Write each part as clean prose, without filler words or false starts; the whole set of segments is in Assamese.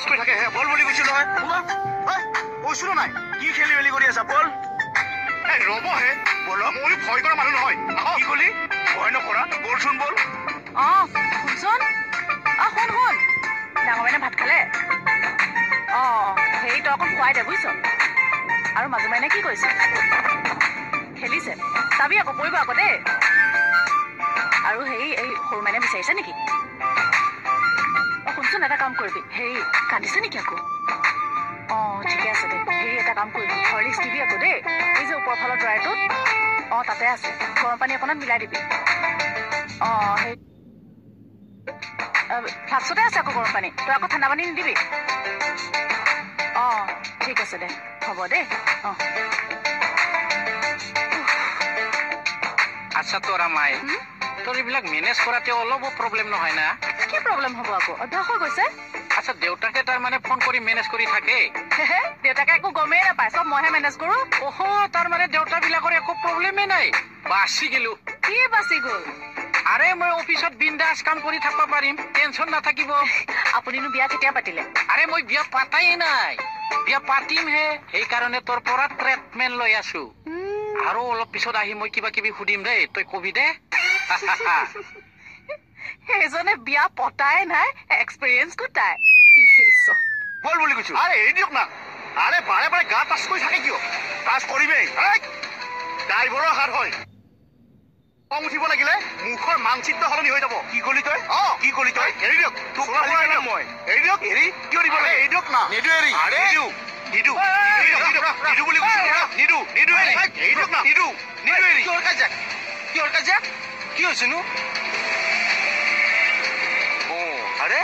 পাছ কৰি থাকে হে বল বুলি কৈছো নহয় কৈছিলো নাই কি খেলি মেলি কৰি আছা বল ৰব হে বল মই ভয় কৰা মানুহ নহয় কি কলি ভয় নকৰা বলচোন বল শুনচোন শুন শুন ডাঙৰ মাইনা ভাত খালে হেৰি তই অকণ খুৱাই দে বুজিছ আৰু মাজু মাইনা কি কৰিছে খেলিছে চাবি আকৌ পৰিব আকৌ দেই আৰু হেৰি এই সৰু মাইনা বিচাৰিছে নেকি শুনচোন এটা কাম কৰিবি হেৰি কান্দিছে নেকি আকৌ ঠিকে আছে দে হেৰি এটা কাম কৰিবি হৰলিক্স দিবি আকৌ দেই এই যে ওপৰ ফালৰ ড্ৰাইটোত তাতে আছে গৰম পানী অকণমান মিলাই দিবি সেই ফ্লাক্সতে আছে আকৌ গৰম পানী তই আকৌ ঠাণ্ডা পানী নিদিবি ঠিক আছে দে হ'ব দেই আচ্ছা তোৰা মাই তোৰ এইবিলাক মেনেজ কৰাতে অলপো প্ৰব্লেম নহয় না কি প্ৰব্লেম হ'ব আকৌ অভ্যাস হৈ গৈছে আচ্ছা দেউতাকে তাৰ মানে ফোন কৰি মেনেজ কৰি থাকে দেউতাকে একো গমেই নাপায় চব মইহে মেনেজ কৰো তাৰ মানে দেউতাবিলাকৰ একো প্ৰব্লেমেই নাই বাচি গেলো কি বাচি গ'ল আৰে মই অফিচত বিন্দাছ কাম কৰি থাকিব পাৰিম টেনচন নাথাকিব আপুনিনো বিয়া কেতিয়া পাতিলে আৰে মই বিয়া পাতাই নাই বিয়া পাতিমহে সেইকাৰণে তোৰ পৰা ট্ৰিটমেণ্ট লৈ আছো আৰু অলপ পিছত আহি মই কিবা কিবি সুধিম দেই তই কবি দে সেইজনে বিয়া পতাই নাই এক্সপিৰিয়েঞ্চ গোটাই বল বুলি কৈছো আৰে এই দিয়ক না আৰে বাৰে বাৰে গা টাচ কৰি থাকে কিয় টাচ কৰিবেই ড্ৰাইভাৰৰ হাত হয় কম উঠিব লাগিলে মুখৰ মানচিত্ৰ সলনি হৈ যাব কি কলি তই কি কলি তই এৰি দিয়ক তোক মই এৰি দিয়ক এৰি কিয় দিব লাগে এৰি দিয়ক না নিদো এৰি আৰে নিদো নিদো বুলি কৈছো নিদো নিদো এৰি দিয়ক না নিদো নিদো এৰি কিয় কাজিয়া কি হৈছেনো আৰে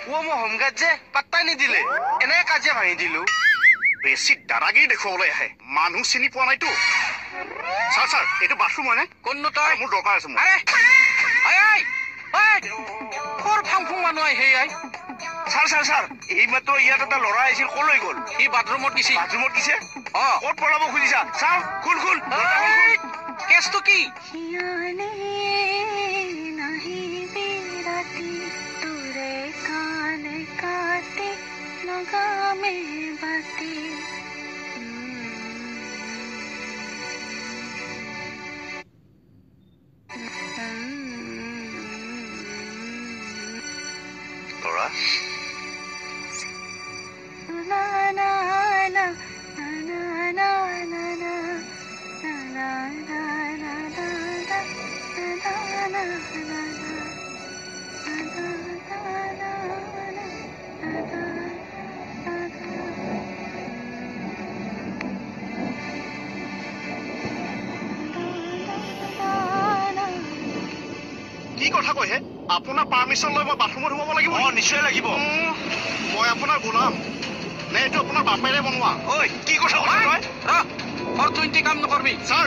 মই হোমগাৰ্ড যে পাত্তাই নিদিলে এনে কাজিয়া ভাঙি দিলো বেছি দাদাগিৰি দেখুৱাবলৈ আহে মানুহ চিনি পোৱা নাইতো ছাৰ এইটো বাথৰুম হয় নে কোননো তই মোৰ দৰকাৰ আছে মোৰ ফাংফুং মানুহ আহি ছাৰ এই মাত্ৰ ইয়াত এটা ল'ৰা আহিছিল কলৈ গ'ল সি বাথৰুমত দিছে ক'ত পলাব খুজিছা ছাৰ খুল কেছটো কি ল'ৰা কি কথা কৈছে আপোনাৰ পাৰ্মিশ্যন লৈ মই বাথৰুমত সোমাব লাগিব নিশ্চয় লাগিব মই আপোনাৰ গোলাম নে এইটো আপোনাৰ বাপেৰে বনোৱা ঐ কি কথা তই কাম নকৰবি ছাৰ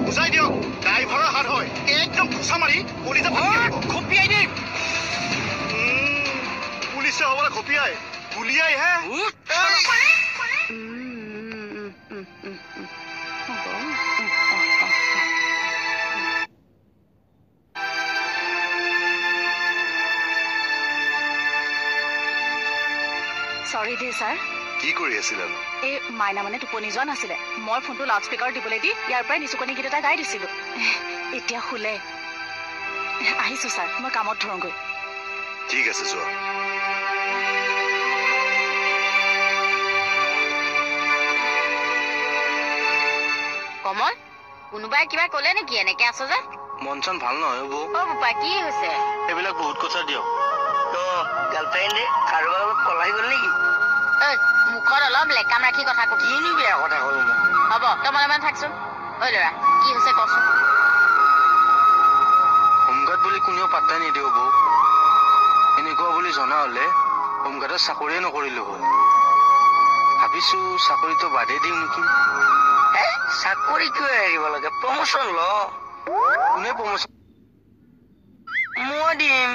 বুজাই দিয়ক ড্ৰাইভাৰৰ হাত হয় একদম ঘোচা মাৰি কলিজা খপিয়াই দিম পুলিচে হ'বলৈ খপিয়াই গুলিয়াই হে চৰি দেই ছাৰ কি কৰি আছিলা এই মাইনা মানে টোপনি যোৱা নাছিলে মই ফোনটো লাউড স্পীকাৰ দিবলৈ দি ইয়াৰ পৰাই নিচুকনি গীত এটা গাই দিছিলো এতিয়া শুলে আহিছো ছাৰ মই কামত ধৰোগৈ ঠিক আছে যোৱা কমল কোনোবাই কিবা ক'লে নেকি এনেকে আছো যে মন চন ভাল নহয় বৌ বোপা কি হৈছে এইবিলাক বহুত কথা দিয়ক গাৰ্লফ্ৰেণ্ডে কাৰোবাৰ লগত পলাই গ'ল নেকি মুখত অলপ লেকাম ৰাখি কথা কবি কিনো বেয়া কথা ক'লো মই হ'ব তই মনে মনে থাকচোন ঐ ল'ৰা কি হৈছে কচোন হোমগাৰ্ড বুলি কোনেও পাত্তাই নিদিও বৌ এনেকুৱা বুলি জনা হ'লে হোমগাৰ্ডত চাকৰিয়ে নকৰিলো হয় ভাবিছো চাকৰিটো বাদেই দিওঁ নেকি চাকৰি কিয় এৰিব লাগে প্ৰমোচন ল কোনে প্ৰমোচন মই দিম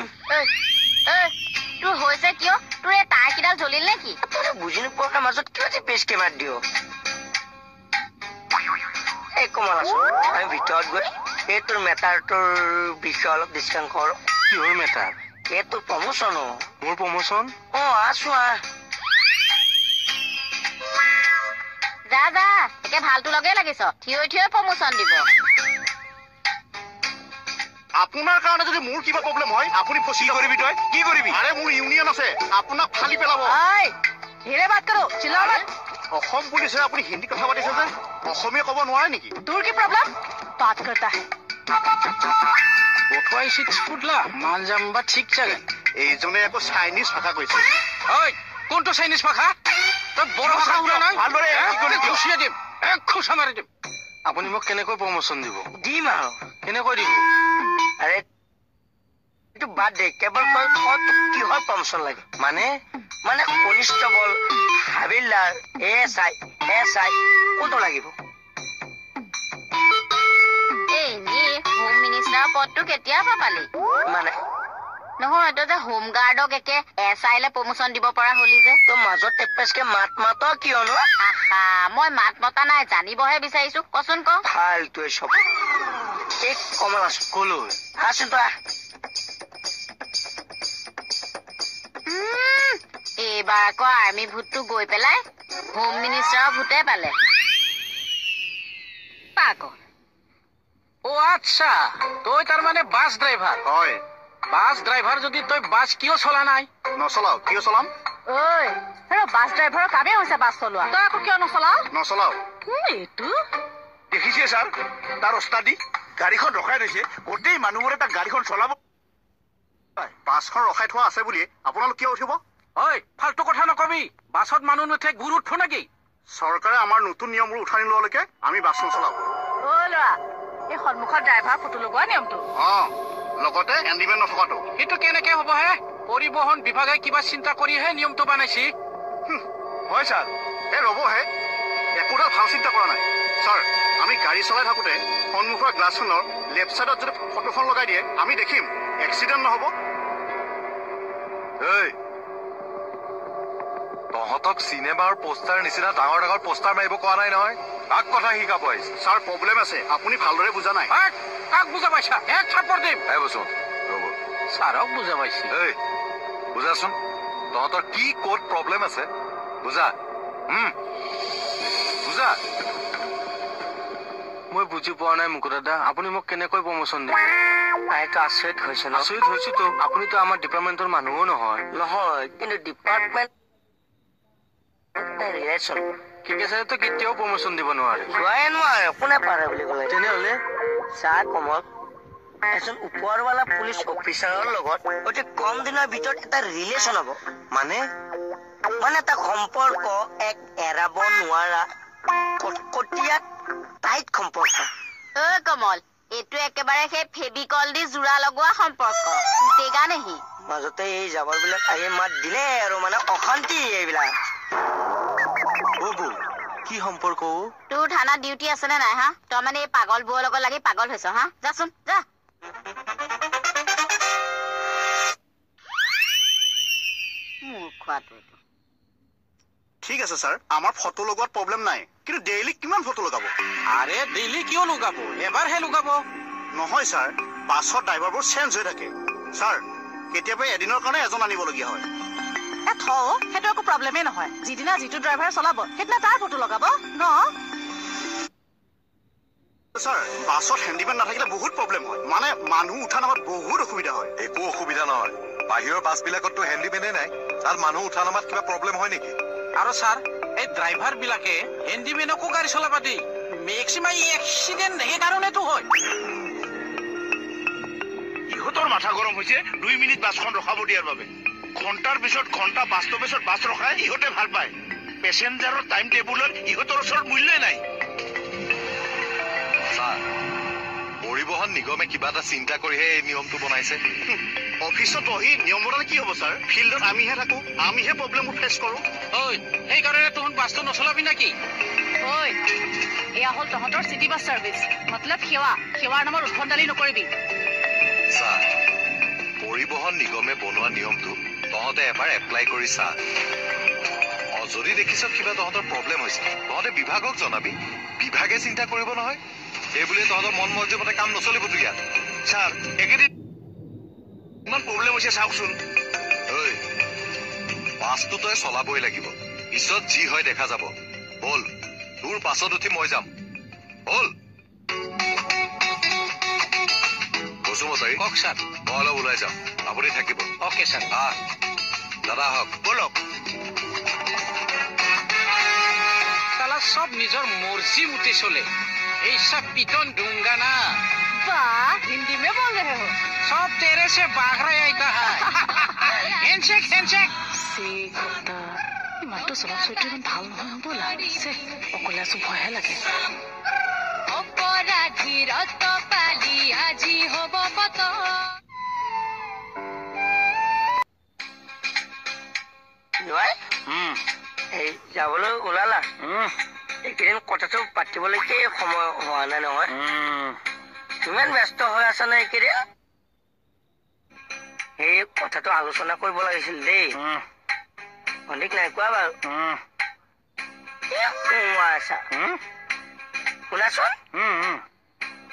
তোৰ হৈছে কিয় তোৰ এই তাঁৰ কিডাল জ্বলিল নেকি বুজি নোপোৱাৰ মাজত কিয় যে পেচকে মাত দিয় এই কমল আছো আমি ভিতৰত গৈ এই তোৰ মেটাৰটোৰ বিষয়ে অলপ ডিছকাছ কৰো কিহৰ মেটাৰ এইটো প্ৰমোচন মোৰ প্ৰমোচন আছো যা যা একে ভালটো লগে লাগিছ থিয় প্ৰমোচন দিব আপোনাৰ কাৰণে যদি মোৰ কিবা প্ৰব্লেম হয় আপুনি ফচি কৰিবি তই কি কৰিবি আৰে মোৰ ইউনিয়ন আছে আপোনাক ফালি পেলাব ধীৰে বাত কৰো চিল্লা বাত অসম পুলিচে আপুনি হিন্দী কথা পাতিছে যে অসমীয়া ক'ব নোৱাৰে নেকি তোৰ কি প্ৰব্লেম বাত কৰতা হে বটুৱাই 6 ফুট লা মান যাম্বা ঠিক জাগে এইজনে আকৌ চাইনিজ ভাষা কৈছে ঐ কোনটো চাইনিজ ভাষা তই বড় ভাষা শুনা নাই ভালদৰে কি কৰি দিয়? খুচিয়ে দিম খুচা মাৰি দিম আপুনি মোক কেনেকৈ প্ৰমোচন দিব দিম আৰু কেনেকৈ দিব আৰে এইটো বাদ দে কেৱল তই কিহৰ প্ৰমোচন লাগে মানে কনিষ্টবল হাবিলদাৰ এছ আই কোনটো লাগিব হোম মিনিষ্টাৰৰ পদটো কেতিয়াবা পালি মানে নহয় তই যে হোম গাৰ্ডক একে SI-লে প্ৰমোচন দিব পৰা হলি যে তই মাজত এপেচকে মাত কিয়নো আহা মই মাত মতা নাই জানিবহে বিচাৰিছো কচোন ক ফালটোৱে চব এই কমল আছো কলৈ আছোন তই এইবাৰ আকৌ আৰ্মি ভোটটো গৈ পেলাই হোম মিনিষ্টাৰৰ ভোটে পালে পাগল আচ্ছা তই তাৰমানে বাছ ড্ৰাইভাৰ হয় বাছ ড্ৰাইভাৰ যদি তই বাছ কিয় চলা নাই নচলাও কিয় চলাম ঐ বাছ ড্ৰাইভাৰৰ কামেই হৈছে বাছ চলোৱা তই আকৌ কিয় নচলাও নচলাও এইটো দেখিছে ছাৰ তাৰ ওস্তাদি গাড়ীখন ৰখাই থৈছে গোটেই মানুহবোৰে তাক গাড়ীখন চলাব বাছখন ৰখাই থোৱা আছে বুলি আপোনালোক কিয় উঠিব ঐ ফাল্টু কথা নকবি বাছত মানুহ নুঠে গুৰ উঠো নেকি চৰকাৰে আমাৰ নতুন নিয়মবোৰ উঠাই নোলোৱালৈকে আমি বাছ নচলাও ল'ৰা এই সন্মুখৰ ড্ৰাইভাৰ ফটো লগোৱা নিয়মটো লগতে হেণ্ডিমেন নথকাটো সেইটো কেনেকে হ'ব হে পৰিবহন বিভাগে কিবা চিন্তা কৰিহে নিয়মটো বনাইছি হয় ছাৰ ৰ'বহে একোটা ভাল চিন্তা কৰা নাই ছাৰ আমি গাড়ী চলাই থাকোঁতে সন্মুখৰ গ্লাছখনৰ লেফ্ট চাইডত যদি ফটোখন লগাই দিয়ে আমি দেখিম এক্সিডেণ্ট নহ'ব তহঁতক চিনেমাৰ পোষ্টাৰ নিচিনা ডাঙৰ ডাঙৰ পোষ্টাৰ মাৰিব কোৱা নাই নহয় কাক কথা শিকাব আহিছে ছাৰ প্ৰব্লেম আছে আপুনি ভালদৰে বুজা নাই কাক বুজা পাইছা এক থাপৰ দিম বচোন ৰ'ব ছাৰক বুজা পাইছি বুজাচোন তহঁতৰ কি ক'ত প্ৰব্লেম আছে বুজা বুজা মই বুজি পোৱা নাই মুকু দাদা আপুনি মোক কেনেকৈ প্ৰমোচন দিব এইটো আচৰিত হৈছে ন আচৰিত হৈছোতো আপুনিতো আমাৰ ডিপাৰ্টমেণ্টৰ মানুহো নহয় কিন্তু ডিপাৰ্টমেণ্ট ৰিলেশ্যন কেকেচাৰেতো কেতিয়াও প্ৰমোচন দিব নোৱাৰে যোৱাই নোৱাৰে কোনে পাৰে বুলি ক'লে তেনেহ'লে চাহ কমল এজন ওপৰৱালা পুলিচ অফিচাৰৰ লগত অতি কম দিনৰ ভিতৰত এটা ৰিলেশ্যন হ'ব মানে এটা সম্পৰ্ক এক এৰাব নোৱাৰা কটকটীয়া টাইট সম্পৰ্ক কমল এইটো একেবাৰে সেই ফেবিকল দি জোৰা লগোৱা সম্পৰ্ক টেগা নেহি মাজতে এই জাবৰবিলাক আহি মাত দিলে আৰু অশান্তি এইবিলাক কি সম্পৰ্ক তোৰ থানাত ডিউটি আছে নে নাই হা তই এই পাগল বৌৰ লগত লাগি পাগল হৈছ হা যাচোন যা ঠিক আছে ছাৰ আমাৰ ফটো লগোৱাত প্ৰব্লেম নাই কিন্তু ডেইলি কিমান ফটো লগাব আৰে ডেইলি কিয় লগাব এবাৰহে লগাব নহয় ছাৰ বাছৰ ড্ৰাইভাৰবোৰ চেঞ্জ হৈ থাকে ছাৰ কেতিয়াবা এদিনৰ কাৰণে এজন আনিবলগীয়া হয় সেইটো একো প্ৰব্লেমেই নহয় যিদিনা যিটো ড্ৰাইভাৰ চলাব সেইদিনা তাৰ ফটো লগাব ন ছাৰ বাছত হেণ্ডিমেন নাথাকিলে বহুত প্ৰব্লেম হয় মানুহ উঠা নামাত বহুত অসুবিধা হয় একো অসুবিধা নহয় বাহিৰৰ বাছবিলাকততো হেণ্ডিমেনেই নাই তাত মানুহ উঠা নামাত কিবা প্ৰব্লেম হয় নেকি আৰু ছাৰ এই ড্ৰাইভাৰ বিলাকে হেণ্ডিমেনকো গাড়ী চলাব দি মেক্সিমাম এক্সিডেণ্ট সেইকাৰণেতো হয় ইহঁতৰ মাথা গৰম হৈছে 2 মিনিট বাছখন ৰখাব দিয়াৰ বাবে ঘণ্টাৰ পিছত ঘণ্টা বাছ ৰখাই ইহঁতে ভাল পায় পেচেঞ্জাৰৰ টাইম টেবুলত ইহঁতৰ ওচৰত মূল্যই নাই পৰিবহন নিগমে কিবা এটা চিন্তা কৰিহে এই নিয়মটো বনাইছে অফিচত বহি নিয়ম বনালে কি হ'ব ছাৰ ফিল্ডত আমিহে থাকো আমিহে প্ৰব্লেমবোৰ ফেচ কৰো সেইকাৰণে তহঁত বাছটো নচলাবি নেকি এয়া হ'ল তহঁতৰ চিটি বাছ চাৰ্ভিচ মতলব সেৱাৰ নামত উদ্ভণ্ডালি নকৰিবি পৰিবহন নিগমে বনোৱা নিয়মটো তহঁতে এবাৰ এপ্লাই কৰি চা যদি দেখিছ কিবা তহঁতৰ প্ৰব্লেম হৈছে তহঁতে বিভাগক জনাবি বিভাগে চিন্তা কৰিব নহয় এইবুলি তহঁতৰ মন মৰ্জি মতে কাম নচলিবতো ইয়াত ছাৰ একেদিন ইমান প্ৰব্লেম হৈছে চাওকচোন ঐ বাছটো তই চলাবই লাগিব পিছত যি হয় দেখা যাব বল তোৰ পাছত উঠি মই যাম বল বসুমতাৰী কওক ছাৰ মই অলপ ওলাই যাম আপুনি থাকিব অ'কে ছাৰ দাদা আহক বলক তালা সব নিজৰ মৰ্জি মতে চলে এই সব পিটন दूंगा ना वाह हिंदी में बोल रहे हो सब तेरे से भाग रहे आइता है हैंडशेक से कुत्ता ইমানটো চলা চৰিত্ৰ ইমান ভাল নহয় ব'লা চে অকলে আছো ভয়হে লাগে অপৰাধীৰ পালি আজি হ'ব বত এই যাবলৈ ওলালা এইকেইদিন কথাটো পাতিবলৈকে সময় হোৱা নাই নহয় ইমান ব্যস্ত হৈ আছা নে এইকেইদিন সেই কথাটো আলোচনা কৰিব লাগিছিল দেই অধিক নাই কোৱা বাৰু আছা শুনাচোন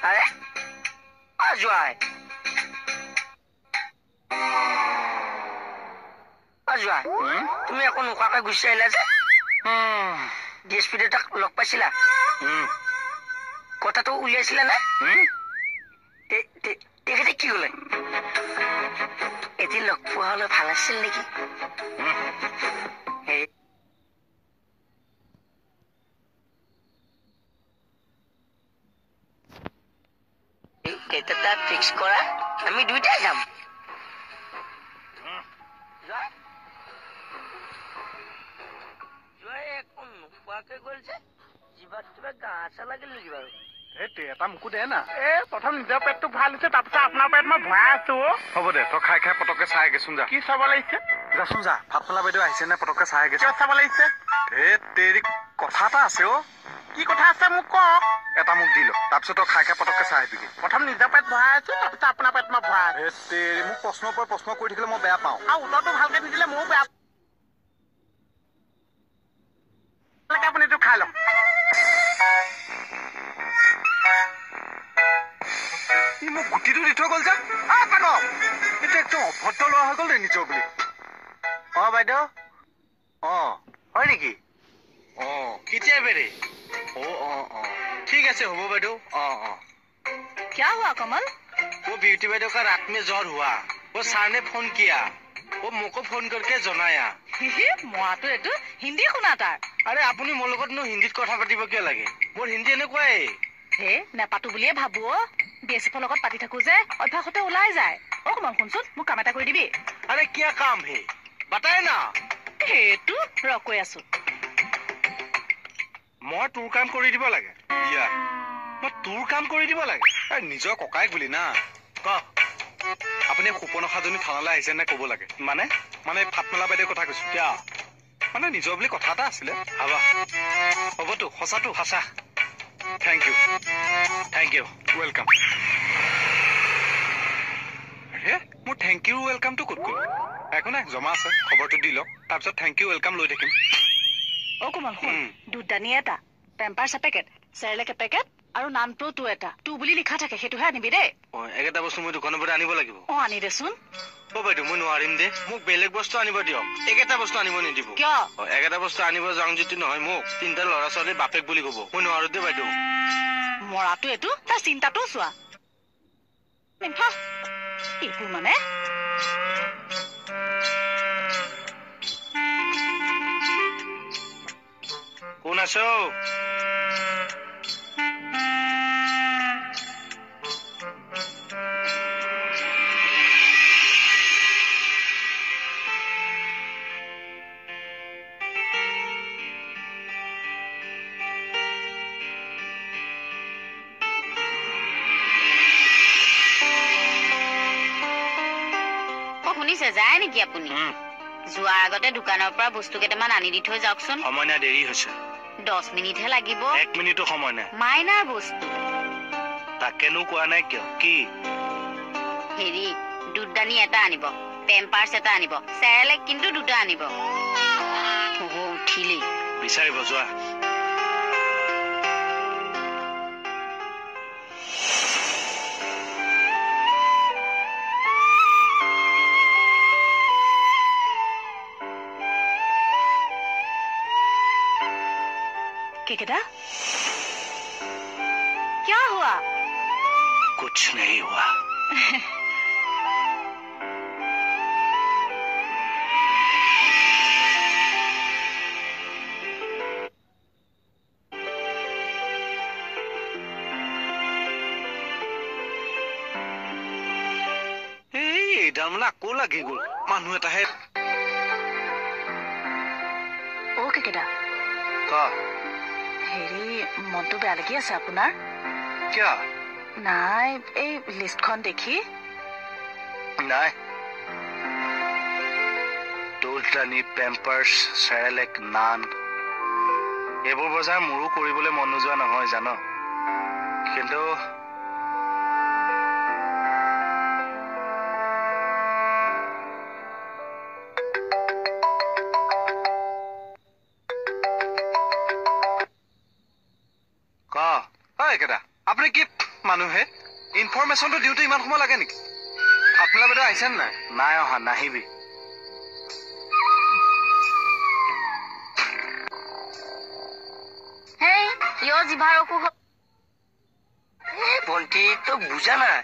আৰে যোৱাই যোৱা তুমি আকৌ নোকোৱাকৈ গুচি আহিলা যে ডিএছপি দেউতাক লগ পাইছিলা কথাটো উলিয়াইছিলা নে তেখেতে কি হলে এদিন লগ পোৱা হলে ভাল আছিল নেকি ডেটটা ফিক্স কৰা আমি দুইটাই যাম এটা মোকো দে না প্ৰথম নিজৰ পেটটো ভাল হৈছে তাৰপিছত আপোনাৰ পেট মই ভৰাই আছো হ'ব দে তই খাই খাই পটককে চাই গেছোন যা কি চাব লাগিছে যাচোন যা ভাতফলা বাইদেউ আহিছে নে পটককে চাই গেছো কিয় চাব লাগিছে তেৰি কথা এটা আছে কি কথা আছে মোক কওক এটা মোক দি ল তাৰপিছত তই খাই খাই পটককে চাই আহিবিগে প্ৰথম নিজৰ পেট ভৰাই আছো তাৰপিছত আপোনাৰ পেট মই ভৰাই আছো তেৰি মোক প্ৰশ্নৰ ওপৰত প্ৰশ্ন কৰি থাকিলে মই বেয়া পাওঁ আৰু উত্তৰটো ভালকে নিদিলে ময়ো বেয়া আপুনি এইটো খাই লওক ই মোক গুটিটো দি থৈ গ'ল যে এইটো একদম অভদ্ৰ লোৱা হৈ গ'ল নে নিজৰ বুলি বাইদেউ হয় নেকি কেতিয়া বেৰে ঠিক আছে হ'ব বাইদেউ क्या हुआ कमल वो ब्यूटी बैडो का रात में ज्वर हुआ वो सर ने फोन किया वो मोको फोन करके जनाया মৰাটো এইটো হিন্দী শুনা তাৰ আৰে আপুনি মোৰ লগত হিন্দীত কথা পাতিব কিয় লাগে মোৰ হিন্দী এনেকুৱাই হে নেপাতো বুলিয়ে ভাবো বিএছএফৰ লগত পাতি থাকো যে অভ্যাসতে ওলাই যায় অকমান শুনচোন মোক কাম এটা কৰি দিবি আৰে কিয়া কাম হে বাতাই না সেইটো ৰ কৈ আছো মই তোৰ কাম কৰি দিব লাগে ইয়া মই তোৰ কাম কৰি দিব লাগে নিজৰ ককাইক বুলি না ক আপুনি সুপনখাজনী থানালৈ আহিছে নে ক'ব লাগে মানে ফাটমেলা বাইদেউৰ কথা কৈছো কিয় মানে নিজৰ বুলি কথা এটা আছিলে হ'বতো সঁচাটো সঁচা থেংক ইউ ৱেলকাম মোৰ থেংক ইউ ৱেলকামটো ক'ত গ'ল একো নাই জমা আছে খবৰটো দি লওক তাৰপিছত থেংক ইউ ৱেলকাম লৈ থাকিম অকমান শুন দুধদানি এটা পেম্পাৰ্ছ এপেকেট চেৰেলেক এপেকেট আৰু নামটো এটা তু বুলি লিখা থাকে সেইটোহে আনিবি দেই একেটা বস্তু মই দোকানৰ পৰা আনিব লাগিব আনি দেচোন বাইদেউ মই নোৱাৰিম দে মোক বেলেগ বস্তু আনিব দিয়ক একেটা বস্তু আনিব নিদিব কিয় একেটা বস্তু আনিব যাওঁ যদি নহয় মোক তিনিটা ল'ৰা ছোৱালী বাপেক বুলি ক'ব মই নোৱাৰো দে বাইদেউ মৰাটো এইটো তাৰ চিন্তাটো চোৱা এইবোৰ মানে কোন আছো শুনিছে যায় নেকি আপুনি যোৱাৰ আগতে দোকানৰ পৰা বস্তু কেইটামান আনি দি থৈ যাওকচোন সময় নাই দেৰি হৈছে 10 মিনিটহে লাগিব 1 মিনিটো সময় নাই মাইনাৰ বস্তু তাকেনো কোৱা নাই কিয় কি হেৰি দুধদানি এটা আনিব পেম্পাৰ্ছ এটা আনিব চেৰেলেক কিন্তু দুটা আনিব উঠিলি বিচাৰিব যোৱা केकेदा क्या हुआ? कुछ नहीं हुआ। মানে আকৌ লাগি গ'ল মানুহ এটাহে অ কেকেদা হেৰি মনটো বেয়া লাগি আছে আপোনাৰ কিয় নাই এই লিষ্টখন দেখি নাই টোলটানি পেম্পাৰ্ছ চেৰেলেক নান এইবোৰ বজাৰ মোৰো কৰিবলৈ মন নোযোৱা নহয় জান কিন্তু আপুনি কি মানুহে ইনফৰমেশ্যনটো দিওঁতে ইমান সময় লাগে নেকি আপোনাৰ বাইদেউ আহিছেনে নাই নাই অহা নাহিবি ভণ্টি তই বুজা নাই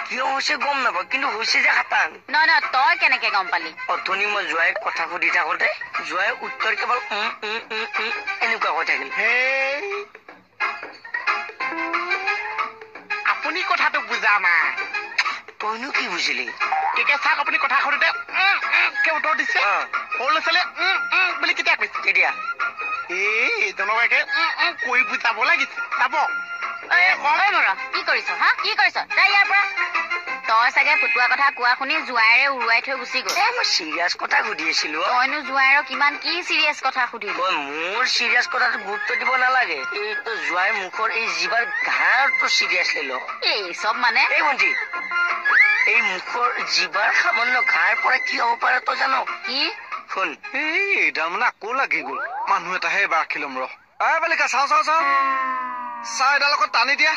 কিয় হৈছে গম নাপাওঁ কিন্তু হৈছে যে খাটাং নহয় তই কেনেকে গম পালি অথনি মই জোৱাই কথা সুধি থাকোঁতে জোৱাই উত্তৰ কেৱল এনেকুৱা কৈ থাকিল আপুনি কথাটো বুজা নাই তইনো কি বুজিলি কেকে চাওক আপুনি কথা সুধোতে উত্তৰ দিছে সৰু ল'ৰা ছোৱালীয়ে বুলি কেতিয়া কৈছে কেতিয়া এইজনক একে কৈ বুজাব লাগিছে চাব কি কৰিছ হা কি কৰিছ যা ইয়াৰ পৰা তই চাগে ফুটুৱা কথা কোৱা শুনি জোৱাইৰে উৰুৱাই থৈ গুচি গ'ল মই চিৰিয়াছ কথা সুধি আছিলো তইনো জোৱাইৰ কিমান কি চিৰিয়াছ কথা সুধিলি মোৰ চিৰিয়াছ কথাটো গুৰুত্ব দিব নালাগে এই তো জোৱাই মুখৰ এই জিভাৰ ঘাঁৰটো চিৰিয়াছ লৈ ল এই চব মানে এই ভণ্টি এই মুখৰ জিভাৰ সামান্য ঘাঁৰ পৰা কি হ'ব পাৰে তই জান কি শুন এই মানে আকৌ লাগি গ'ল মানুহ এটাহে এবাৰ আখি ল'ম ৰ বালিকা চাওঁ চাহ এডাল লগত টানি দিয়া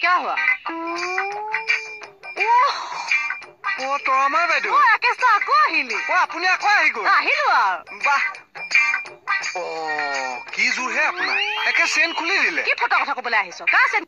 क्या हुआ তৰমাৰ বাইদেউ আকৌ আহিলি আপুনি আকৌ আহি গ'ল আহিলো আৰু বাহ কি জোৰহে আপোনাৰ একে চেইন খুলি দিলে কি ফটা কথা কবলৈ আহিছ কা চেইন